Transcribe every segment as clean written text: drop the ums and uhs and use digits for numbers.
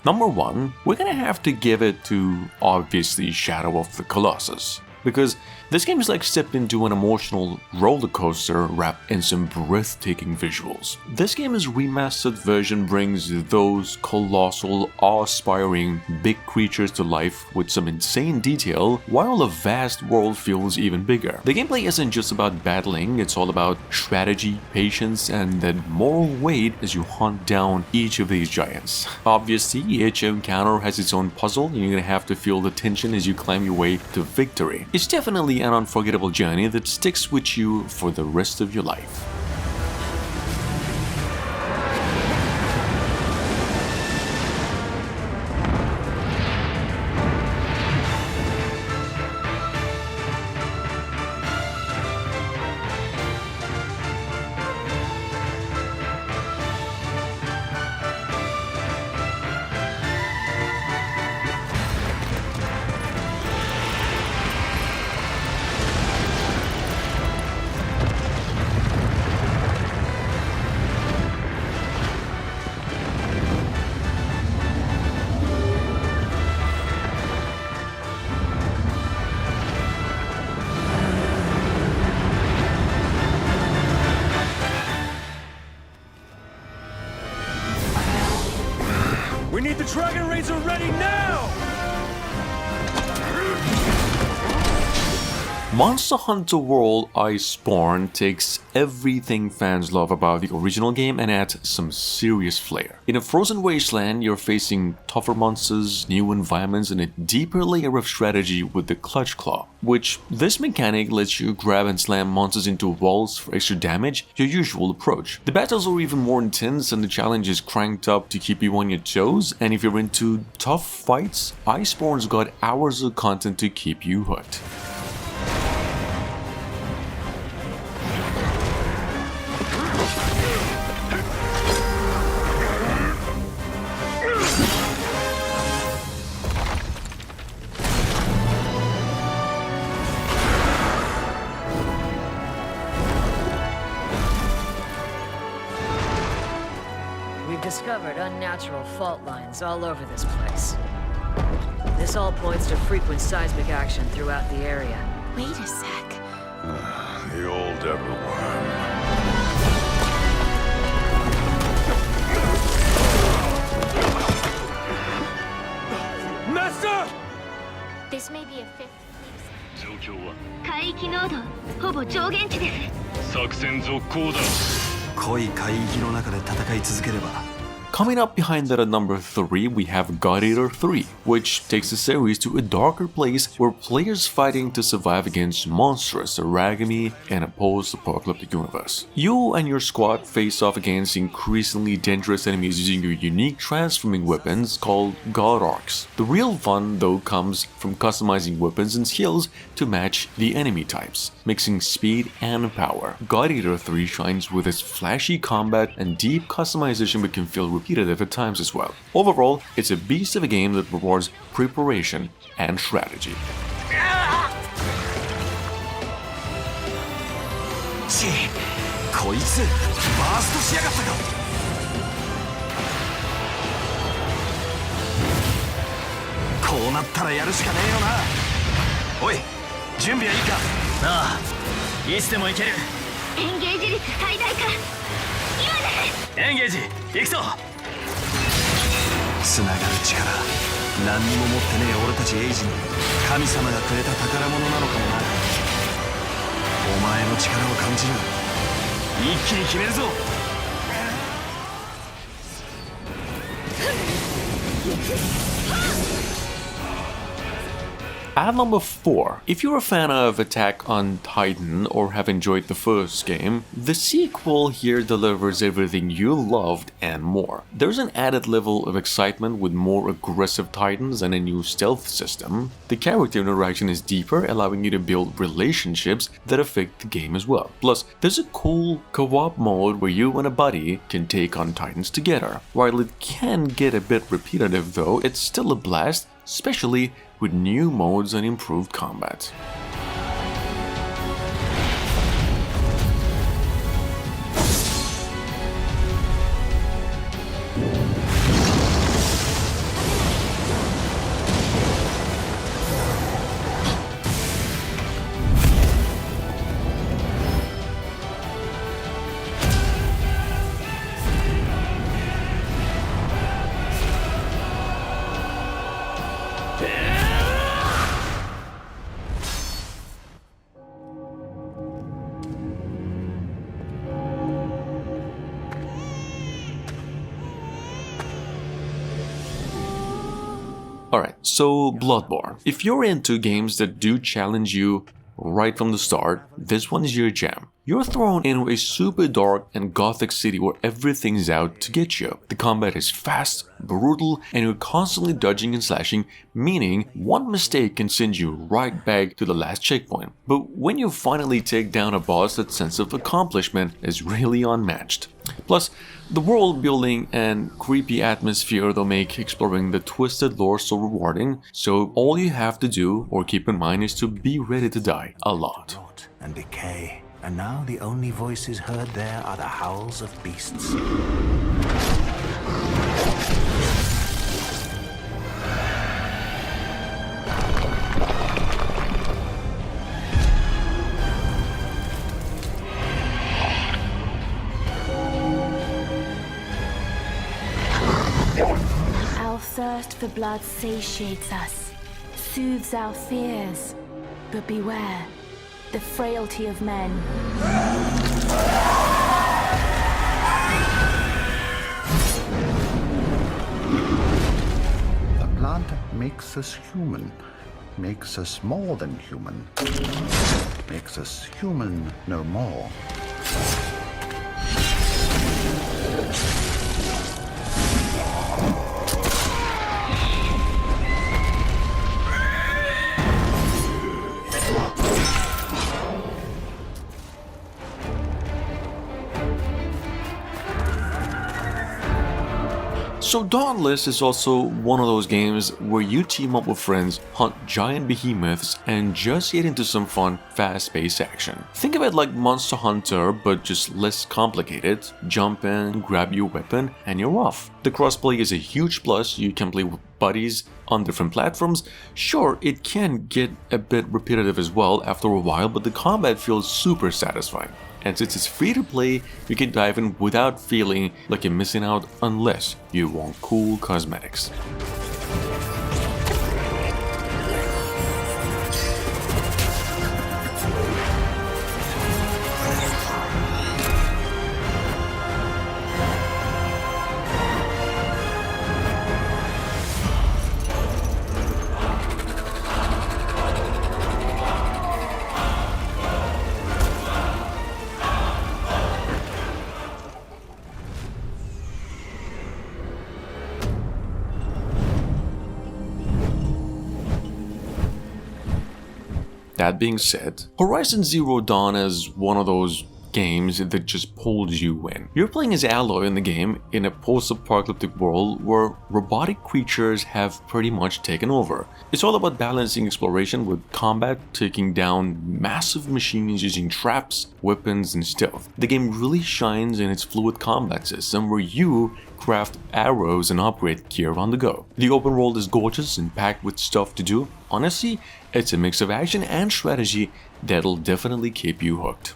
Number 1, we're gonna have to give it to, obviously, Shadow of the Colossus. Because this game is like stepped into an emotional roller coaster wrapped in some breathtaking visuals. This game's remastered version brings those colossal, awe-inspiring big creatures to life with some insane detail, while the vast world feels even bigger. The gameplay isn't just about battling, it's all about strategy, patience, and that moral weight as you hunt down each of these giants. Obviously, each encounter has its own puzzle, and you're gonna have to feel the tension as you climb your way to victory. It's definitely an unforgettable journey that sticks with you for the rest of your life. We need the Dragon Razor ready now! Monster Hunter World Iceborne takes everything fans love about the original game and adds some serious flair. In a frozen wasteland, you're facing tougher monsters, new environments, and a deeper layer of strategy with the Clutch Claw, which this mechanic lets you grab and slam monsters into walls for extra damage, your usual approach. The battles are even more intense and the challenge is cranked up to keep you on your toes, and if you're into tough fights, Iceborne's got hours of content to keep you hooked. We've discovered unnatural fault lines all over this place. This all points to frequent seismic action throughout the area. Wait a sec. The old Everworm. Master! This may be a fifth. 状況は海域濃度ほぼ上限値です。作戦続行だ。濃い海域の中で戦い続ければ Coming up behind that at number 3, we have God Eater 3, which takes the series to a darker place where players fighting to survive against monstrous Aragami in a post-apocalyptic universe. You and your squad face off against increasingly dangerous enemies using your unique transforming weapons called God Arcs. The real fun, though, comes from customizing weapons and skills to match the enemy types, mixing speed and power. God Eater 3 shines with its flashy combat and deep customization but can feel repetitive at times as well. Overall, it's a beast of a game that rewards preparation and strategy. こいつバーストしやがったかこうなったらやるしかねえよなおい準備はいいかああいつでもいけるエンゲージ率最大化今ですエンゲージ行くぞつながる力何にも持ってねえ俺たちエイジに神様がくれた宝物なのかもなお前の力を感じる一気に決めるぞ At number 4, if you're a fan of Attack on Titan or have enjoyed the first game, the sequel here delivers everything you loved and more. There's an added level of excitement with more aggressive titans and a new stealth system. The character interaction is deeper, allowing you to build relationships that affect the game as well. Plus, there's a cool co-op mode where you and a buddy can take on titans together. While it can get a bit repetitive though, it's still a blast, especially with new modes and improved combat. Alright, so Bloodborne. If you're into games that do challenge you right from the start, this one is your jam. You're thrown into a super dark and gothic city where everything's out to get you. The combat is fast, brutal, and you're constantly dodging and slashing, meaning one mistake can send you right back to the last checkpoint. But when you finally take down a boss, that sense of accomplishment is really unmatched. Plus, the world building and creepy atmosphere they'll make exploring the twisted lore so rewarding, so all you have to do or keep in mind is to be ready to die a lot. Rot and decay, and now the only voices heard there are the howls of beasts. Our thirst for blood satiates us, soothes our fears. But beware, the frailty of men. The blood makes us human, makes us more than human, makes us human no more. So Dauntless is also one of those games where you team up with friends, hunt giant behemoths, and just get into some fun, fast-paced action. Think of it like Monster Hunter, but just less complicated. Jump in, grab your weapon, and you're off. The crossplay is a huge plus. You can play with buddies on different platforms. Sure, it can get a bit repetitive as well after a while, but the combat feels super satisfying. And since it's free to play, you can dive in without feeling like you're missing out unless you want cool cosmetics. That being said, Horizon Zero Dawn is one of those games that just pulls you in. You're playing as Aloy in the game in a post-apocalyptic world where robotic creatures have pretty much taken over. It's all about balancing exploration with combat, taking down massive machines using traps, weapons, and stealth. The game really shines in its fluid combat system where you craft arrows and upgrade gear on the go. The open world is gorgeous and packed with stuff to do. Honestly, it's a mix of action and strategy that'll definitely keep you hooked.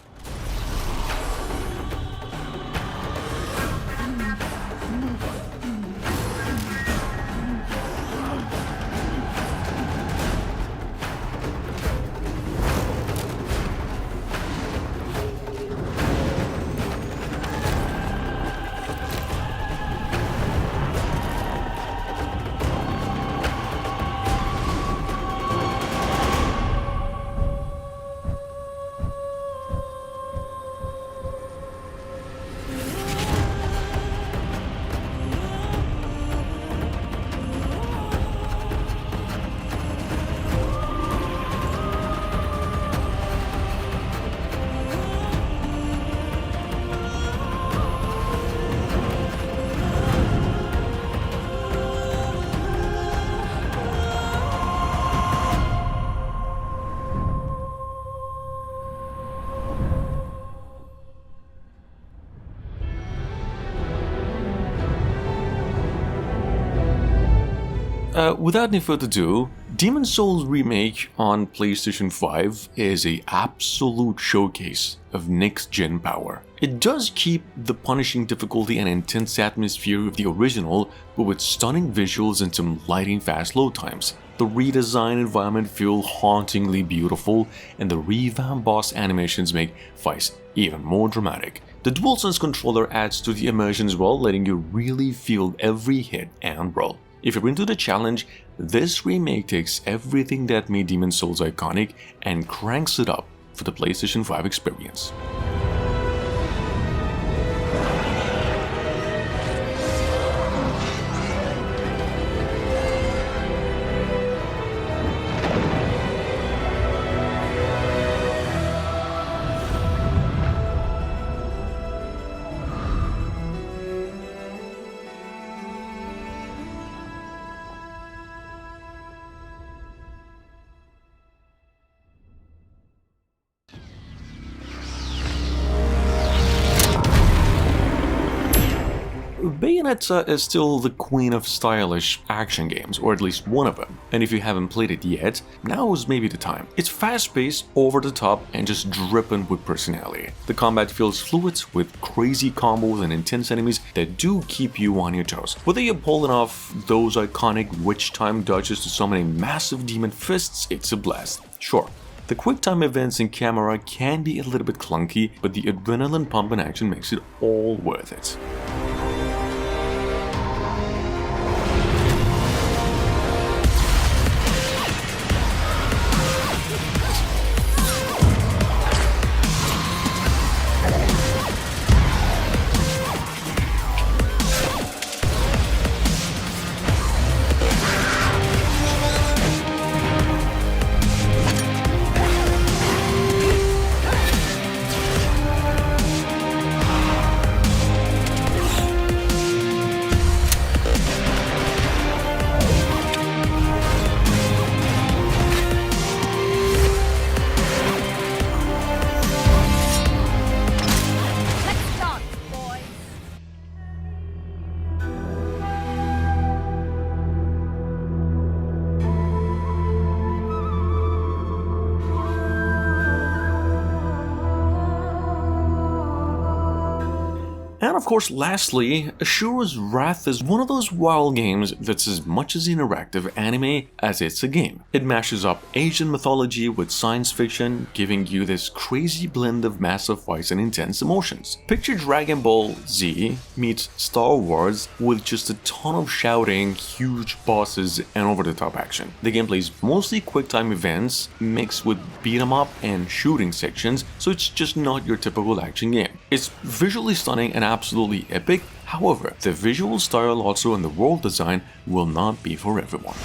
Without any further ado, Demon's Souls Remake on PlayStation 5 is an absolute showcase of next-gen power. It does keep the punishing difficulty and intense atmosphere of the original, but with stunning visuals and some lightning-fast load times. The redesigned environment feel hauntingly beautiful, and the revamped boss animations make fights even more dramatic. The DualSense controller adds to the immersion as well, letting you really feel every hit and roll. If you're into the challenge, this remake takes everything that made Demon's Souls iconic and cranks it up for the PlayStation 5 experience. Bayonetta is still the queen of stylish action games, or at least one of them, and if you haven't played it yet, now is maybe the time. It's fast-paced, over-the-top, and just dripping with personality. The combat feels fluid, with crazy combos and intense enemies that do keep you on your toes. Whether you're pulling off those iconic witch-time dodges to summoning massive demon fists, it's a blast. Sure, the quick-time events in camera can be a little bit clunky, but the adrenaline pump in action makes it all worth it. And of course, lastly, Asura's Wrath is one of those WoW games that's as much as interactive anime as it's a game. It mashes up Asian mythology with science fiction, giving you this crazy blend of massive fights and intense emotions. Picture Dragon Ball Z meets Star Wars with just a ton of shouting, huge bosses, and over-the-top action. The gameplay is mostly quick-time events mixed with beat-em-up and shooting sections, so it's just not your typical action game. It's visually stunning and absolutely epic. However, the visual style also and the world design will not be for everyone.